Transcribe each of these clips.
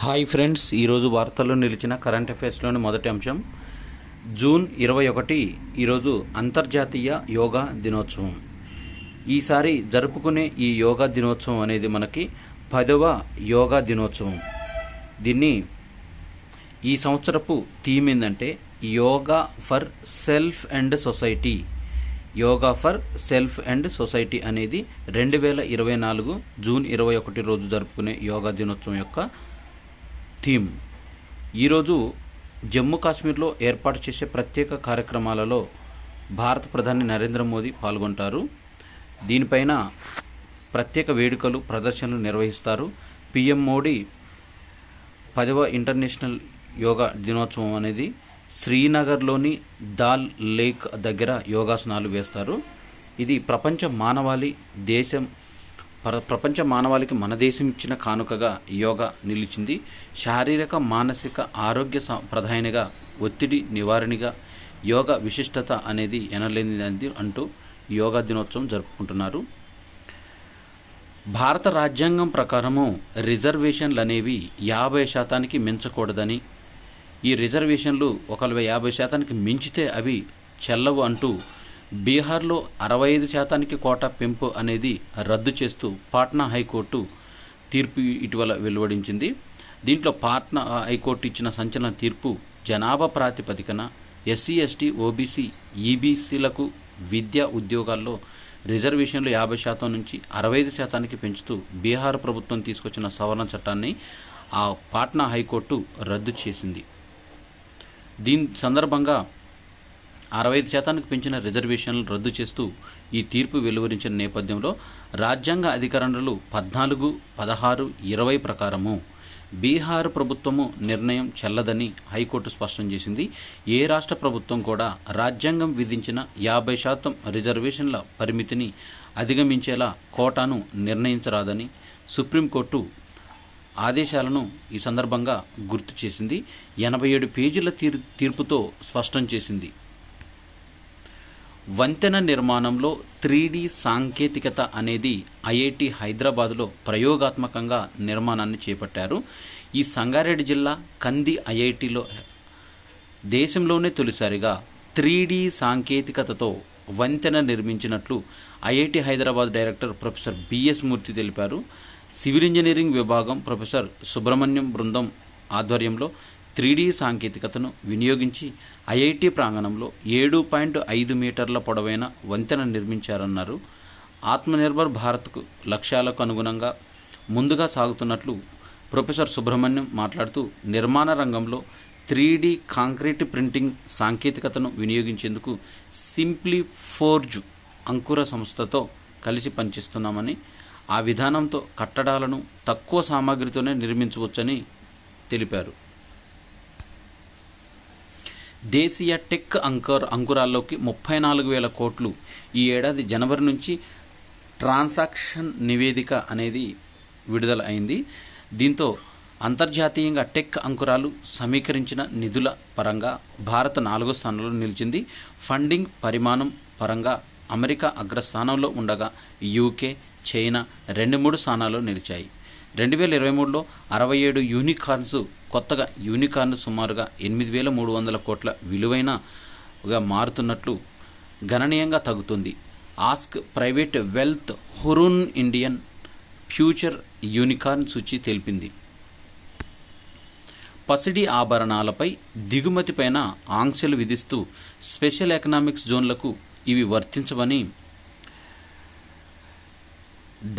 Hi friends, ఈరోజు వార్తల్లో నిలిచిన కరెంట్ అఫైర్స్లోని మొదటి అంశం జూన్ 21 ఈరోజు అంతర్జాతీయ యోగా దినోత్సవం. ఈసారి జరుపుకునే ఈ యోగా దినోత్సవం అనేది మనకి 10వ యోగా దినోత్సవం. దీన్ని ఈ సంవత్సరపు థీమ్ ఏంటంటే yoga for self and society. Yoga for self and society అనేది 2024 జూన్ 21 రోజు జరుపుకునే యోగా దినోత్సవం యొక్క థీమ్. ఈరోజు జమ్మూ కాశ్మీర్లో ఏర్పాటు చేసే ప్రత్యేక కార్యక్రమాలలో భారత ప్రధాని నరేంద్ర మోదీ పాల్గొంటారు. దీనిపైన ప్రత్యేక వేడుకలు, ప్రదర్శనలు నిర్వహిస్తారు. పిఎం మోడీ 10వ ఇంటర్నేషనల్ యోగా దినోత్సవం అనేది శ్రీనగర్లోని దాల్ లేక్ దగ్గర యోగాసనాలు వేస్తారు. ఇది ప్రపంచ మానవాళికి మన దేశం ఇచ్చిన కానుకగా యోగా నిలిచింది. శారీరక మానసిక ఆరోగ్య ప్రధానిగా, ఒత్తిడి నివారణగా యోగా విశిష్టత అనేది ఎనలేనిది అంటూ యోగా దినోత్సవం జరుపుకుంటున్నారు. భారత రాజ్యాంగం ప్రకారము రిజర్వేషన్లు అనేవి 50% మించకూడదని, ఈ రిజర్వేషన్లు ఒకవేళ 50% మించితే అవి చెల్లవు అంటూ బీహార్లో 65% కోటా పెంపు అనేది రద్దు చేస్తూ పాట్నా హైకోర్టు తీర్పు ఇటీవల వెలువడించింది. దీంట్లో పాట్నా హైకోర్టు ఇచ్చిన సంచలన తీర్పు జనాభా ప్రాతిపదికన ఎస్సీ, ఎస్టీ, ఓబీసీ, ఈబీసీలకు విద్యా ఉద్యోగాల్లో రిజర్వేషన్లు 50% నుంచి 65% పెంచుతూ బీహార్ ప్రభుత్వం తీసుకొచ్చిన సవరణ చట్టాన్ని ఆ పాట్నా హైకోర్టు రద్దు చేసింది. దీని సందర్భంగా 65% పెంచిన రిజర్వేషన్లు రద్దు చేస్తూ ఈ తీర్పు వెలువరించిన నేపథ్యంలో రాజ్యాంగ అధికరణలు 14, 16, 20 ప్రకారము బీహార్ ప్రభుత్వము నిర్ణయం చెల్లదని హైకోర్టు స్పష్టం చేసింది. ఏ రాష్ట్ర ప్రభుత్వం కూడా రాజ్యాంగం విధించిన 50% రిజర్వేషన్ల పరిమితిని అధిగమించేలా కోటాను నిర్ణయించరాదని సుప్రీంకోర్టు ఆదేశాలను ఈ సందర్భంగా గుర్తు చేసింది. 87 పేజీల తీర్పుతో స్పష్టం చేసింది. వంతెన నిర్మాణంలో 3D సాంకేతికత అనేది ఐఐటి హైదరాబాద్లో ప్రయోగాత్మకంగా నిర్మాణాన్ని చేపట్టారు. ఈ సంగారెడ్డి జిల్లా కంది ఐఐటిలో దేశంలోనే తొలిసారిగా 3D సాంకేతికతతో వంతెన నిర్మించినట్లు IIT Hyderabad director professor BS Murthy తెలిపారు. సివిల్ ఇంజనీరింగ్ విభాగం ప్రొఫెసర్ సుబ్రహ్మణ్యం బృందం ఆధ్వర్యంలో 3D సాంకేతికతను వినియోగించి ఐఐటి ప్రాంగణంలో 7.5 మీటర్ల పొడవైన వంతెన నిర్మించారన్నారు. ఆత్మనిర్భర్ భారత్కు లక్ష్యాలకు అనుగుణంగా ముందుగా సాగుతున్నట్లు ప్రొఫెసర్ సుబ్రహ్మణ్యం మాట్లాడుతూ నిర్మాణ రంగంలో 3D కాంక్రీట్ ప్రింటింగ్ సాంకేతికతను వినియోగించేందుకు సింప్లీ ఫోర్జ్ అంకుర సంస్థతో కలిసి పనిచేస్తున్నామని, ఆ విధానంతో కట్టడాలను తక్కువ సామాగ్రితోనే నిర్మించవచ్చని తెలిపారు. దేశీయ టెక్ అంకురాల్లోకి 34,000 కోట్లు ఈ ఏడాది జనవరి నుంచి ట్రాన్సాక్షన్ నివేదిక అనేది విడుదల అయింది. దీంతో అంతర్జాతీయంగా టెక్ అంకురాలు సమీకరించిన నిధుల పరంగా భారత్ 4వ స్థానంలో నిలిచింది. ఫండింగ్ పరిమాణం పరంగా అమెరికా అగ్రస్థానంలో ఉండగా యూకే, చైనా 2-3 స్థానాల్లో నిలిచాయి. 2023లో 67 యూనికార్న్స్, కొత్తగా యూనికార్న్ సుమారుగా 8,300 కోట్ల విలువైనగా మారుతున్నట్లు గణనీయంగా తగ్గుతుంది. ASK private wealth Hurun Indian future unicorn సూచి తెలిపింది. పసిడి ఆభరణాలపై దిగుమతిపైన ఆంక్షలు విధిస్తూ స్పెషల్ ఎకనామిక్స్ జోన్లకు ఇవి వర్తించవని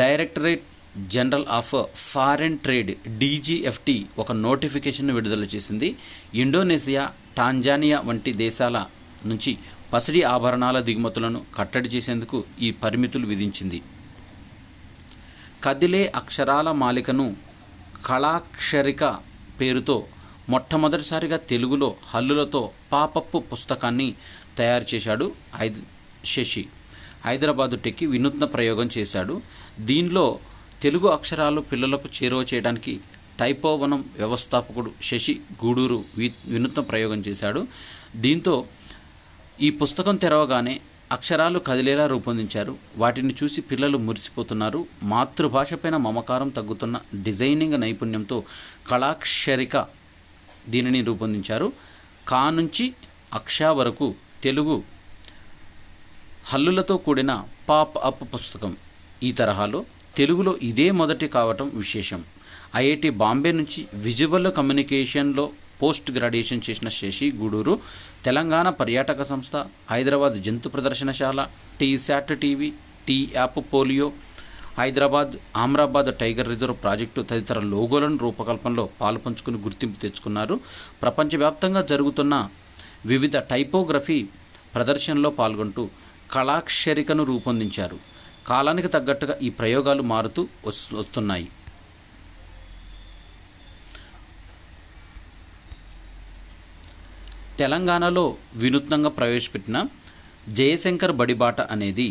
directorate general of foreign trade DGFT ఒక నోటిఫికేషన్ విడుదల చేసింది. ఇండోనేషియా, టాంజానియా వంటి దేశాల నుంచి పసిడి ఆభరణాల దిగుమతులను కట్టడి చేసేందుకు ఈ పరిమితులు విధించింది. కదిలే అక్షరాల మాలికను కళాక్షరిక పేరుతో మొట్టమొదటిసారిగా తెలుగులో హల్లులతో పాపప్ పుస్తకాన్ని తయారు చేశాడు శశి. హైదరాబాదు టెక్కి వినూత్న ప్రయోగం చేశాడు. దీనిలో తెలుగు అక్షరాలు పిల్లలకు చేరువ చేయడానికి టైపోవనం వ్యవస్థాపకుడు శశి గూడూరు వినూత్న ప్రయోగం చేశాడు. దీంతో ఈ పుస్తకం తెరవగానే అక్షరాలు కదిలేలా రూపొందించారు. వాటిని చూసి పిల్లలు మురిసిపోతున్నారు. మాతృభాషపైన మమకారం తగ్గుతున్న డిజైనింగ్ నైపుణ్యంతో కళాక్షరిక దీనిని రూపొందించారు. కా నుంచి అక్ష వరకు తెలుగు హల్లులతో కూడిన పాప్ అప్ పుస్తకం. ఈ తరహాలో తెలుగులో ఇదే మొదటి కావటం విశేషం. ఐఐటి బాంబే నుంచి విజువల్ కమ్యూనికేషన్లో పోస్ట్ గ్రాడ్యుయేషన్ చేసిన శశి గూడూరు తెలంగాణ పర్యాటక సంస్థ, హైదరాబాద్ జంతు ప్రదర్శనశాల, T SAT TV, T app folio, Hyderabad Amrabad tiger reserve project తదితర లోగోలను రూపకల్పనలో పాలుపంచుకుని గుర్తింపు తెచ్చుకున్నారు. ప్రపంచవ్యాప్తంగా జరుగుతున్న వివిధ టైపోగ్రఫీ ప్రదర్శనలో పాల్గొంటూ కళాక్షరికను రూపొందించారు. కాలానికి తగ్గట్టుగా ఈ ప్రయోగాలు మారుతూ వస్తున్నాయి. తెలంగాణలో వినూత్నంగా ప్రవేశపెట్టిన జయశంకర్ బడిబాట అనేది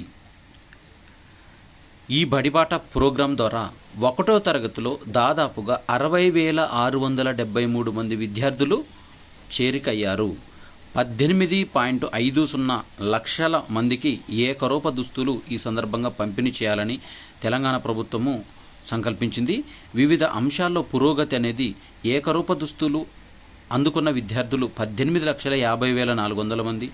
ఈ బడిబాట ప్రోగ్రాం ద్వారా 1వ తరగతిలో దాదాపుగా 60,673 మంది విద్యార్థులు చేరికయ్యారు. 18.50 లక్షల మందికి ఏకరూప దుస్తులు ఈ సందర్భంగా పంపిణీ చేయాలని తెలంగాణ ప్రభుత్వము సంకల్పించింది. వివిధ అంశాల్లో పురోగతి అనేది ఏకరూప దుస్తులు అందుకున్న విద్యార్థులు 18,50,400 మంది,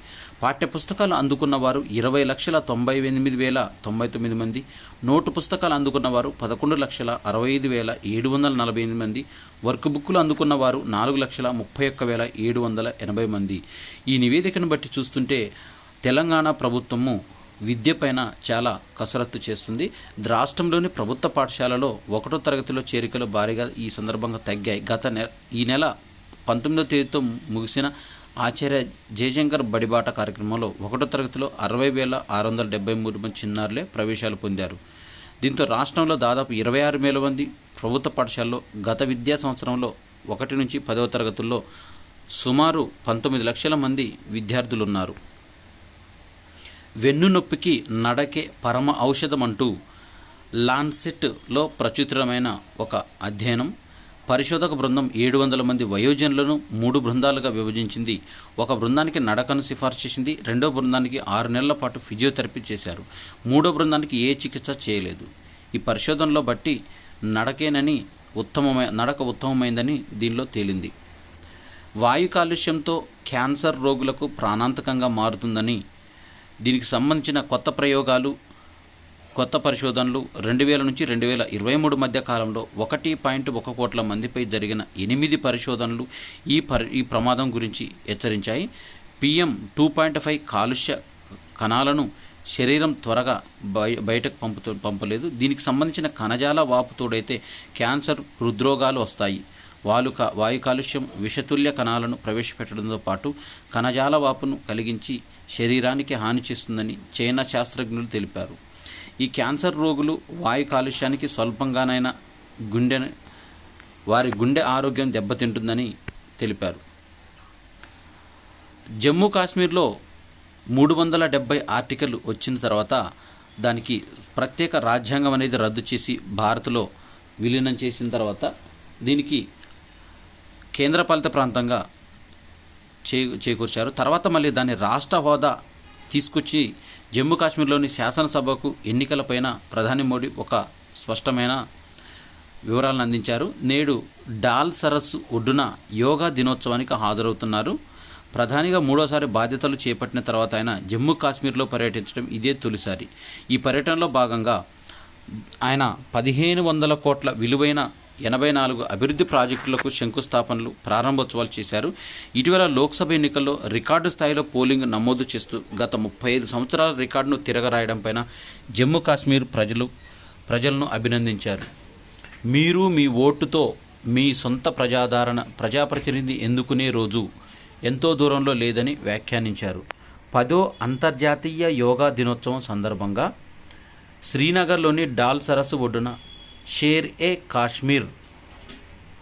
పాఠ్యపుస్తకాలు అందుకున్న వారు 20,98,099 మంది, నోటు పుస్తకాలు అందుకున్న వారు 11,65,748 మంది, వర్క్ బుక్కులు అందుకున్న వారు 4,31,780 మంది. ఈ నివేదికను బట్టి చూస్తుంటే తెలంగాణ ప్రభుత్వము విద్యపైన చాలా కసరత్తు చేస్తుంది. రాష్ట్రంలోని ప్రభుత్వ పాఠశాలలో 1వ తరగతిలో చేరికలు భారీగా ఈ సందర్భంగా తగ్గాయి. ఈ నెల 19వ తేదీతో ముగిసిన ఆచార్య జయశంకర్ బడిబాట కార్యక్రమంలో 1వ తరగతిలో 60,673 మంది చిన్నారులే ప్రవేశాలు పొందారు. దీంతో రాష్ట్రంలో దాదాపు 26,000 మంది ప్రభుత్వ పాఠశాలలో గత విద్యా సంవత్సరంలో 1 నుంచి 10వ తరగతుల్లో సుమారు 19 లక్షల మంది విద్యార్థులున్నారు. వెన్నునొప్పికి నడకే పరమ ఔషధం అంటూ లాన్సెట్లో ప్రచురితమైన ఒక అధ్యయనం పరిశోధక బృందం 700 మంది వయోజనులను 3 బృందాలుగా విభజించింది. ఒక బృందానికి నడకను సిఫార్సు చేసింది. 2వ బృందానికి 6 నెలల పాటు ఫిజియోథెరపీ చేశారు. 3వ బృందానికి ఏ చికిత్స చేయలేదు. ఈ పరిశోధనలో బట్టి నడక ఉత్తమమైందని దీనిలో తేలింది. వాయు కాలుష్యంతో క్యాన్సర్ రోగులకు ప్రాణాంతకంగా మారుతుందని దీనికి సంబంధించిన కొత్త పరిశోధనలు 2000 నుంచి 2023 మధ్య కాలంలో 1.1 కోట్ల మందిపై జరిగిన 8 పరిశోధనలు ఈ ప్రమాదం గురించి హెచ్చరించాయి. PM 2.5 కాలుష్య కణాలను శరీరం త్వరగా బయటకు పంపలేదు. దీనికి సంబంధించిన కణజాల వాపు తోడైతే క్యాన్సర్, హృద్రోగాలు వస్తాయి. వాయు కాలుష్యం విషతుల్య కణాలను ప్రవేశపెట్టడంతో పాటు కణజాల వాపును కలిగించి శరీరానికి హాని చేస్తుందని చైనా శాస్త్రజ్ఞులు తెలిపారు. ఈ క్యాన్సర్ రోగులు వాయు కాలుష్యానికి స్వల్పంగానైనా వారి గుండె ఆరోగ్యం దెబ్బతింటుందని తెలిపారు. జమ్మూ కాశ్మీర్లో 370 ఆర్టికల్ వచ్చిన తర్వాత దానికి ప్రత్యేక రాజ్యాంగం అనేది రద్దు చేసి భారత్లో విలీనం చేసిన తర్వాత దీనికి కేంద్రపాలిత ప్రాంతంగా చేకూర్చారు. తర్వాత మళ్ళీ దాని రాష్ట్ర హోదా తీసుకొచ్చి జమ్మూ కాశ్మీర్లోని శాసనసభకు ఎన్నికలపైన ప్రధాని మోడీ ఒక స్పష్టమైన వివరాలను అందించారు. నేడు డాల్ సరస్సు ఒడ్డున యోగా దినోత్సవానికి హాజరవుతున్నారు. ప్రధానిగా 3వసారి బాధ్యతలు చేపట్టిన తర్వాత ఆయన జమ్మూ కాశ్మీర్లో పర్యటించడం ఇదే తొలిసారి. ఈ పర్యటనలో భాగంగా ఆయన 1,500 కోట్ల విలువైన 84 అభివృద్ధి ప్రాజెక్టులకు శంకుస్థాపనలు, ప్రారంభోత్సవాలు చేశారు. ఇటీవల లోక్సభ ఎన్నికల్లో రికార్డు స్థాయిలో పోలింగ్ నమోదు చేస్తూ గత 35 సంవత్సరాల రికార్డును తిరగరాయడంపైన జమ్మూ కాశ్మీర్ ప్రజలను అభినందించారు. మీరు మీ ఓటుతో మీ సొంత ప్రజాప్రతినిధి ఎన్నుకునే రోజు ఎంతో దూరంలో లేదని వ్యాఖ్యానించారు. 10వ అంతర్జాతీయ యోగా దినోత్సవం సందర్భంగా శ్రీనగర్లోని డాల్ సరస్సు ఒడ్డున షేర్-ఏ-కాశ్మీర్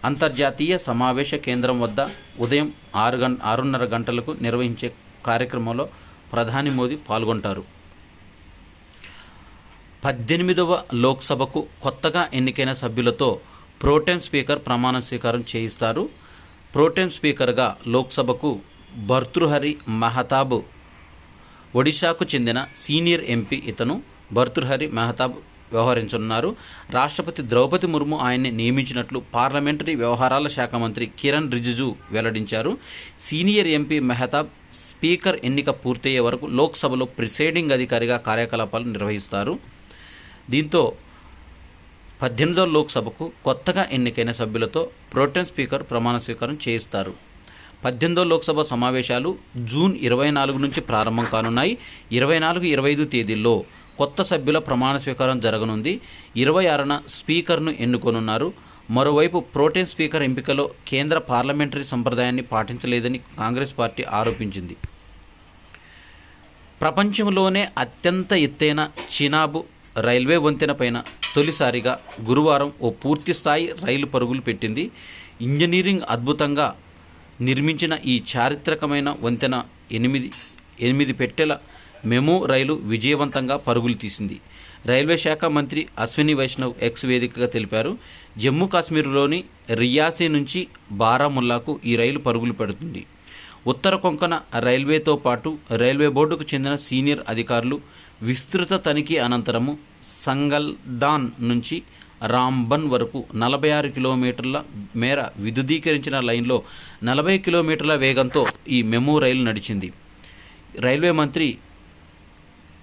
అంతర్జాతీయ సమావేశ కేంద్రం వద్ద ఉదయం 6:30 గంటలకు నిర్వహించే కార్యక్రమంలో ప్రధాని మోదీ పాల్గొంటారు. 18వ లోక్సభకు కొత్తగా ఎన్నికైన సభ్యులతో ప్రోటెం స్పీకర్ ప్రమాణ స్వీకారం చేయిస్తారు. ప్రోటెం స్పీకర్గా లోక్సభకు భర్తృహరి మహతాబ్ ఒడిశాకు చెందిన సీనియర్ ఎంపీ ఇతను భర్తృహరి మెహతాబ్ వ్యవహరించనున్నారు. రాష్ట్రపతి ద్రౌపది ముర్ము ఆయన్ని నియమించినట్లు పార్లమెంటరీ వ్యవహారాల శాఖ మంత్రి కిరణ్ రిజిజు వెల్లడించారు. సీనియర్ ఎంపీ మెహతాబ్ స్పీకర్ ఎన్నిక పూర్తయ్యే వరకు లోక్సభలో ప్రిసైడింగ్ అధికారిగా కార్యకలాపాలు నిర్వహిస్తారు. దీంతో 18వ లోక్సభకు కొత్తగా ఎన్నికైన సభ్యులతో ప్రోటెం స్పీకర్ ప్రమాణ స్వీకారం చేయిస్తారు. 18వ లోక్సభ సమావేశాలు జూన్ 24 నుంచి ప్రారంభం కానున్నాయి. 24-25 తేదీల్లో కొత్త సభ్యుల ప్రమాణ స్వీకారం జరగనుంది. 26న స్పీకర్ను ఎన్నుకోనున్నారు. మరోవైపు ప్రోటెం స్పీకర్ ఎంపికలో కేంద్ర పార్లమెంటరీ సంప్రదాయాన్ని పాటించలేదని కాంగ్రెస్ పార్టీ ఆరోపించింది. ప్రపంచంలోనే అత్యంత ఎత్తైన చినాబ్ రైల్వే వంతెన పైన తొలిసారిగా గురువారం ఓ పూర్తిస్థాయి రైలు పరుగులు పెట్టింది. ఇంజనీరింగ్ అద్భుతంగా నిర్మించిన ఈ చారిత్రకమైన వంతెన 8 పెట్టెల మెమూ రైలు విజయవంతంగా పరుగులు తీసింది. రైల్వే శాఖ మంత్రి అశ్విని వైష్ణవ్ ఎక్స్ వేదికగా తెలిపారు. జమ్మూ కాశ్మీర్లోని రియాసీ నుంచి బారాముల్లాకు ఈ రైలు పరుగులు పెడుతుంది. ఉత్తర కొంకణ రైల్వేతో పాటు రైల్వే బోర్డుకు చెందిన సీనియర్ అధికారులు విస్తృత తనిఖీ అనంతరము సంగల్దాన్ నుంచి రాంబన్ వరకు 46 కిలోమీటర్ల మేర విద్యుదీకరించిన లైన్లో 40 కిలోమీటర్ల వేగంతో ఈ మెమూ రైలు నడిచింది. రైల్వే మంత్రి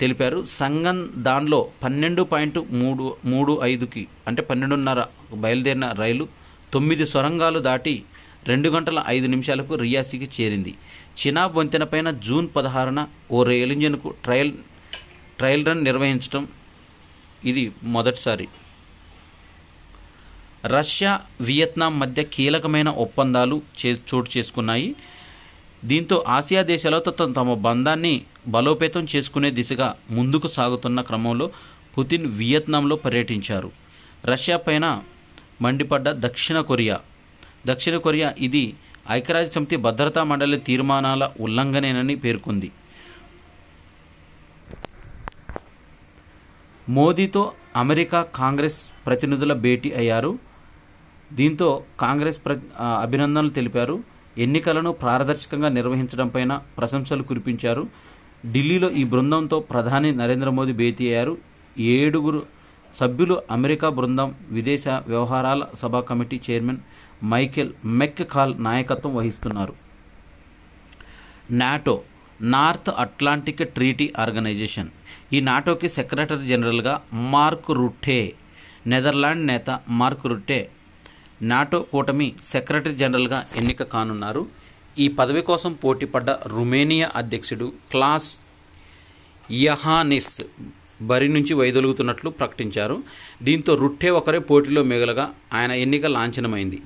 తెలిపారు. సంగందాన్లో 12.35కి అంటే 12:30 బయలుదేరిన రైలు 9 సొరంగాలు దాటి 2 గంటల 5 నిమిషాలకు రియాసీకి చేరింది. చినాబ్ వంతెనపైన జూన్ 16న ఓ రైలు ఇంజన్కు ట్రయల్ రన్ నిర్వహించడం ఇది మొదటిసారి. రష్యా వియత్నాం మధ్య కీలకమైన ఒప్పందాలు చోటు చేసుకున్నాయి. దీంతో ఆసియా దేశాలతో తమ బంధాన్ని బలోపేతం చేసుకునే దిశగా ముందుకు సాగుతున్న క్రమంలో పుతిన్ వియత్నాంలో పర్యటించారు. రష్యా పైన మండిపడ్డ దక్షిణ కొరియా ఇది ఐక్యరాజ్యసమితి భద్రతా మండలి తీర్మానాల ఉల్లంఘనేనని పేర్కొంది. మోదీతో అమెరికా కాంగ్రెస్ ప్రతినిధుల భేటీ అయ్యారు. దీంతో కాంగ్రెస్ అభినందనలు తెలిపారు. ఎన్నికలను పారదర్శకంగా నిర్వహించడంపైన ప్రశంసలు కురిపించారు. ఢిల్లీలో ఈ బృందంతో ప్రధాని నరేంద్ర మోదీ భేటీ అయ్యారు. 7 సభ్యులు అమెరికా బృందం విదేశ వ్యవహారాల సభా కమిటీ చైర్మన్ మైకెల్ మెక్కాల్ నాయకత్వం వహిస్తున్నారు. NATO North Atlantic Treaty Organization ఈ నాటోకి సెక్రటరీ జనరల్గా మార్క్ రుట్టే, నెదర్లాండ్ నేత మార్క్ రుట్టే నాటో కూటమి సెక్రటరీ జనరల్గా ఎన్నిక కానున్నారు. ఈ పదవి కోసం పోటీపడ్డ రుమేనియా అధ్యక్షుడు క్లాస్ యహానిస్ బరి నుంచి వైదొలుగుతున్నట్లు ప్రకటించారు. దీంతో రుట్టే ఒకరే పోటీలో మిగలగా ఆయన ఎన్నిక లాంఛనమైంది.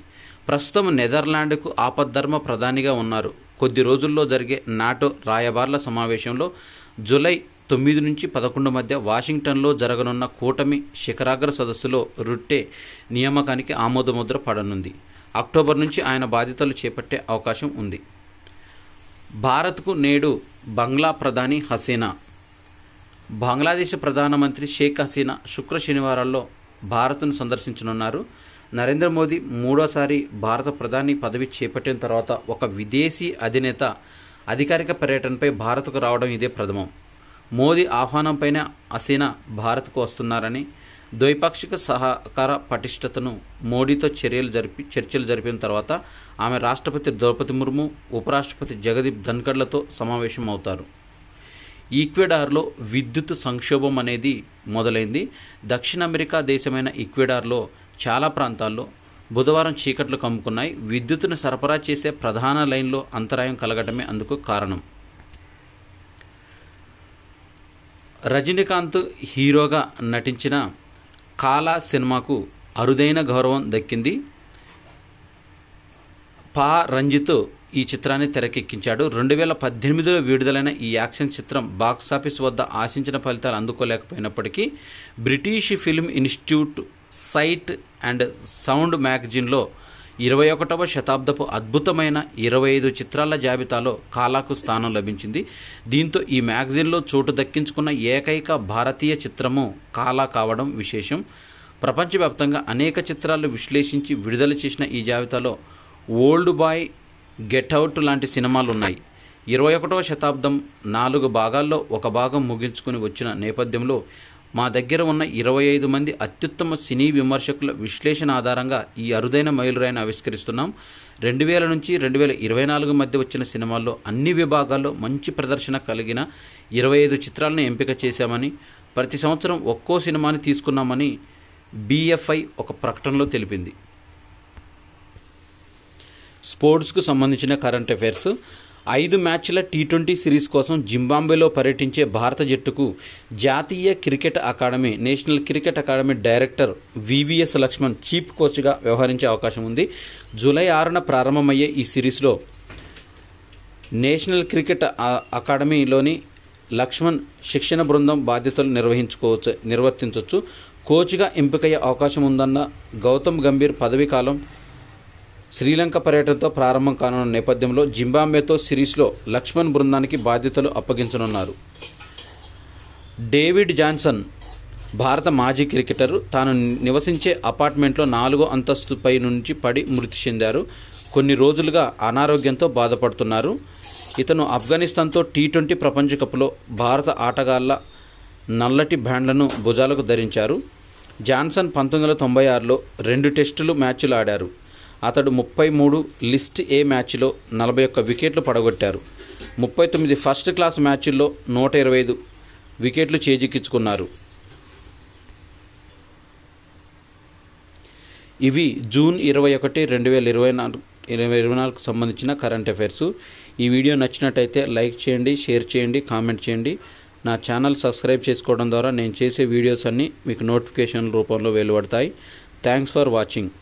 ప్రస్తుతం నెదర్లాండ్కు ఆపద్ధర్మ ప్రధానిగా ఉన్నారు. కొద్ది రోజుల్లో జరిగే నాటో రాయబార్ల సమావేశంలో జూలై 9 నుంచి 11 మధ్య వాషింగ్టన్లో జరగనున్న కూటమి శిఖరాగ్ర సదస్సులో రుట్టే నియామకానికి ఆమోదముద్ర పడనుంది. అక్టోబర్ నుంచి ఆయన బాధ్యతలు చేపట్టే అవకాశం ఉంది. భారత్కు నేడు బంగ్లా ప్రధాని హసీనా. బంగ్లాదేశ్ ప్రధానమంత్రి షేక్ హసీనా శుక్ర-శనివారాల్లో భారత్ను సందర్శించనున్నారు. నరేంద్ర మోదీ మూడోసారి భారత ప్రధాని పదవి చేపట్టిన తర్వాత ఒక విదేశీ అధినేత అధికారిక పర్యటనపై భారత్కు రావడం ఇదే ప్రథమం. మోదీ ఆహ్వానంపైనే హసీనా భారత్కు వస్తున్నారని, ద్వైపాక్షిక సహకార పటిష్టతను మోడీతో చర్చలు జరిపిన తర్వాత ఆమె రాష్ట్రపతి ద్రౌపది ముర్ము, ఉపరాష్ట్రపతి జగదీప్ ధన్కడ్లతో సమావేశం అవుతారు. ఈక్వెడార్లో విద్యుత్ సంక్షోభం అనేది మొదలైంది. దక్షిణ అమెరికా దేశమైన ఈక్వెడార్లో చాలా ప్రాంతాల్లో బుధవారం చీకట్లు కమ్ముకున్నాయి. విద్యుత్తును సరఫరా చేసే ప్రధాన లైన్లో అంతరాయం కలగటమే అందుకు కారణం. రజనీకాంత్ హీరోగా నటించిన కాలా సినిమాకు అరుదైన గౌరవం దక్కింది. పా రంజిత్ ఈ చిత్రాన్ని తెరకెక్కించాడు. 2018లో విడుదలైన ఈ యాక్షన్ చిత్రం బాక్సాఫీస్ వద్ద ఆశించిన ఫలితాలు అందుకోలేకపోయినప్పటికీ British Film Institute Sight and Sound మ్యాగజైన్లో 21వ శతాబ్దపు అద్భుతమైన 25 చిత్రాల జాబితాలో కాలాకు స్థానం లభించింది. దీంతో ఈ మ్యాగజైన్లో చోటు దక్కించుకున్న ఏకైక భారతీయ చిత్రము కాలా కావడం విశేషం. ప్రపంచవ్యాప్తంగా అనేక చిత్రాలు విశ్లేషించి విడుదల చేసిన ఈ జాబితాలో ఓల్డ్ బాయ్, గెట్ అవుట్ లాంటి సినిమాలు ఉన్నాయి. 21వ శతాబ్దం 4 భాగాల్లో ఒక భాగం ముగించుకుని వచ్చిన నేపథ్యంలో మా దగ్గర ఉన్న 25 మంది అత్యుత్తమ సినీ విమర్శకుల విశ్లేషణ ఆధారంగా ఈ అరుదైన మైలురాయిని ఆవిష్కరిస్తున్నాం. 2000 నుంచి 2024 మధ్య వచ్చిన సినిమాల్లో అన్ని విభాగాల్లో మంచి ప్రదర్శన కలిగిన 25 చిత్రాలను ఎంపిక చేశామని, ప్రతి సంవత్సరం ఒక్కో సినిమాని తీసుకున్నామని BFI ఒక ప్రకటనలో తెలిపింది. స్పోర్ట్స్కు సంబంధించిన కరెంట్ అఫైర్స్. 5 మ్యాచ్ల T20 సిరీస్ కోసం జింబాబ్వేలో పర్యటించే భారత జట్టుకు జాతీయ cricket academy, national cricket academy director VVS Lakshman chief కోచ్గా వ్యవహరించే అవకాశం ఉంది. జూలై 6న ప్రారంభమయ్యే ఈ సిరీస్లో నేషనల్ క్రికెట్ అకాడమీలోని లక్ష్మణ్ శిక్షణ బృందం బాధ్యతలు నిర్వర్తించవచ్చు. కోచ్గా ఎంపికయ్యే అవకాశం ఉందన్న గౌతమ్ గంభీర్ పదవీ కాలం శ్రీలంక పర్యటనతో ప్రారంభం కానున్న నేపథ్యంలో జింబాబ్వేతో సిరీస్లో లక్ష్మణ్ బృందానికి బాధ్యతలు అప్పగించనున్నారు. డేవిడ్ జాన్సన్ భారత మాజీ క్రికెటర్ తాను నివసించే అపార్ట్మెంట్లో 4వ అంతస్తుపై నుంచి పడి మృతి చెందారు. కొన్ని రోజులుగా అనారోగ్యంతో బాధపడుతున్నారు. ఇతను ఆఫ్ఘనిస్తాన్తో T20 ప్రపంచ కప్లో భారత ఆటగాళ్ల నల్లటి బ్యాండ్లను భుజాలకు ధరించారు. జాన్సన్ 1996లో 2 టెస్టులు మ్యాచ్లు ఆడారు. అతడు 33 లిస్ట్ ఏ మ్యాచ్లో 41 వికెట్లు పడగొట్టారు. 39 ఫస్ట్ క్లాస్ మ్యాచ్ల్లో 125 వికెట్లు చేజిక్కించుకున్నారు. ఇవి జూన్ 21, 2024కు సంబంధించిన కరెంట్ అఫైర్స్. ఈ వీడియో నచ్చినట్టయితే లైక్ చేయండి, షేర్ చేయండి, కామెంట్ చేయండి. నా ఛానల్ సబ్స్క్రైబ్ చేసుకోవడం ద్వారా నేను చేసే వీడియోస్ అన్నీ మీకు నోటిఫికేషన్ రూపంలో వెలువడతాయి. Thanks for watching.